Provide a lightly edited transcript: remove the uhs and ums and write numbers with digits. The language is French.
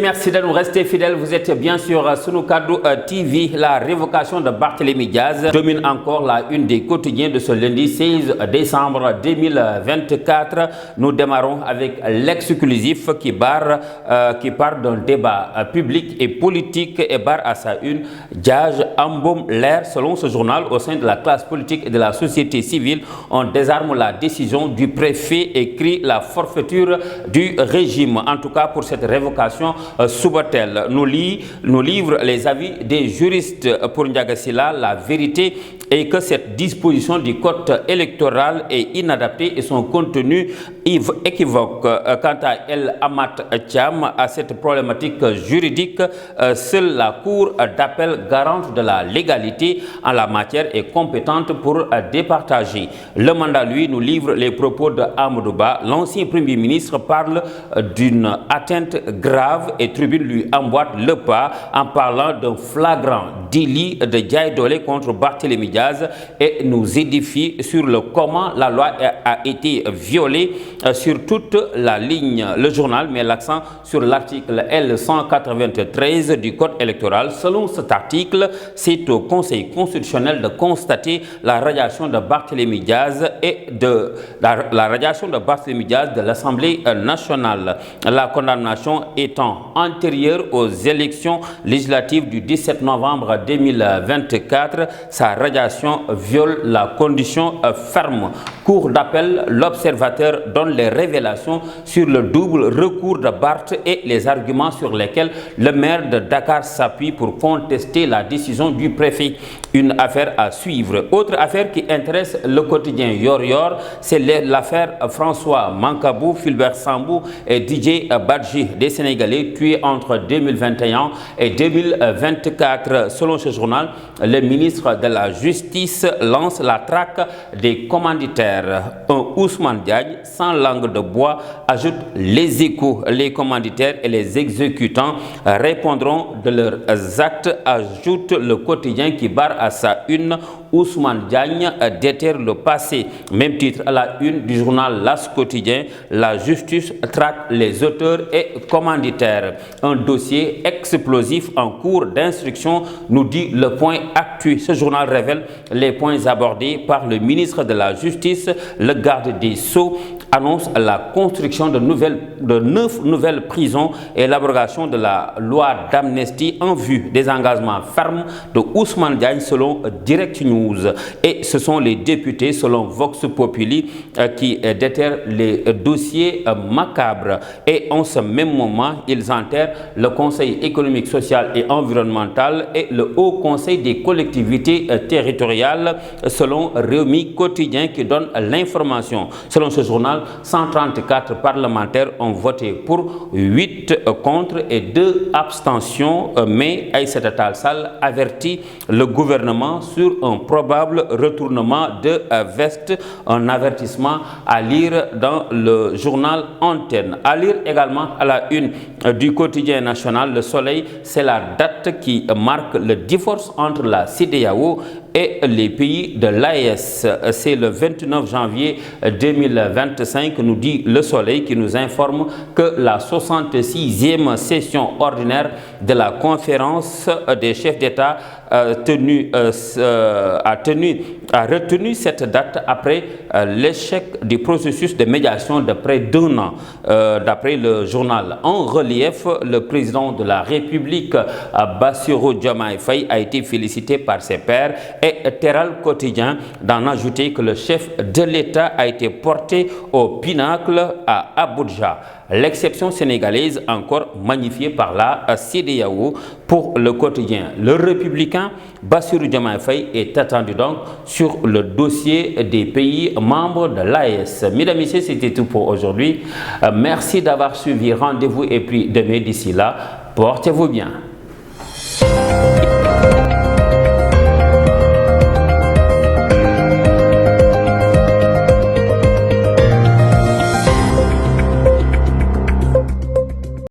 merci de nous rester fidèles. Vous êtes bien sûr Sunu Kaddu TV. La révocation de Barthélémy Diaz domine encore la une des quotidiens de ce lundi 16 décembre 2024. Nous démarrons avec l'exclusif qui part d'un débat public et politique et barre à sa une Diaz embaume l'air. Selon ce journal, au sein de la classe politique et de la société civile, on désarme la décision du préfet et crie la forfaiture du régime. En tout cas, pour cette révocation, Subatel nous livre les avis des juristes. Pour Ndiaga Sylla, la vérité est que cette disposition du code électoral est inadaptée et son contenu équivoque. Quant à El Amat Thiam, à cette problématique juridique, seule la Cour d'appel garante de la légalité en la matière est compétente pour départager. Le mandat, lui, nous livre les propos de Amadou Ba. L'ancien Premier ministre parle d'une atteinte grave et Tribune lui emboîte le pas en parlant d'un flagrant délit de Ndiaye Dollé contre Barthélémy Diaz et nous édifie sur le comment la loi a été violée sur toute la ligne. Le journal met l'accent sur l'article L193 du Code électoral. Selon cet article, c'est au Conseil constitutionnel de constater la radiation de Barthélémy Diaz et de la radiation de Barthélémy Diaz de l'Assemblée nationale. La condamnation étant antérieure aux élections législatives du 17 novembre 2024, sa radiation viole la condition ferme. Cour d'appel, l'observateur donne les révélations sur le double recours de Barth et les arguments sur lesquels le maire de Dakar s'appuie pour contester la décision du préfet. Une affaire à suivre. Autre affaire qui intéresse le quotidien Yor, c'est l'affaire François Mancabou, Fulbert Sambou et DJ Badji, des Sénégalais tués entre 2021 et 2024. Selon ce journal, le ministre de la Justice lance la traque des commanditaires. Un Ousmane Diagne sans langue de bois, ajoute les Échos. Les commanditaires et les exécutants répondront de leurs actes, ajoute le quotidien qui barre à sa une. Ousmane Diagne déterre le passé. Même titre à la une du journal L'As quotidien. La justice traque les auteurs et commanditaires. Un dossier explosif en cours d'instruction, nous dit le point actu. Ce journal révèle les points abordés par le ministre de la Justice. Le garde des Sceaux annonce la construction de 9 nouvelles prisons et l'abrogation de la loi d'amnistie en vue des engagements fermes de Ousmane Diagne selon Direct News. Et ce sont les députés, selon Vox Populi, qui déterrent les dossiers macabres. Et en ce même moment, ils enterrent le Conseil économique, social et environnemental et le Haut Conseil des collectivités territoriales, selon Rewmi Quotidien qui donne l'information. Selon ce journal, 134 parlementaires ont voté pour, 8 contre et 2 abstentions, mais Aïssata Tall Sall avertit le gouvernement sur un probable retournement de veste, un avertissement à lire dans le journal Antenne. À lire également à la une du quotidien national Le Soleil, c'est la date qui marque le divorce entre la CEDEAO et les pays de l'AES. C'est le 29 janvier 2025, nous dit Le Soleil, qui nous informe que la 66e session ordinaire de la conférence des chefs d'État a retenu cette date après l'échec du processus de médiation de près d'1 an. D'après le journal En Relief, le président de la République, Bassirou Diomaye Faye, a été félicité par ses pairs et Terral Quotidien d'en ajouter que le chef de l'État a été porté au pinacle à Abuja. L'exception sénégalaise encore magnifiée par la CEDEAO. Pour le quotidien Le Républicain, Bassirou Diomaye Faye est attendu donc sur le dossier des pays membres de l'AES. Mesdames et messieurs, c'était tout pour aujourd'hui. Merci d'avoir suivi. Rendez-vous et puis demain, d'ici là, portez-vous bien.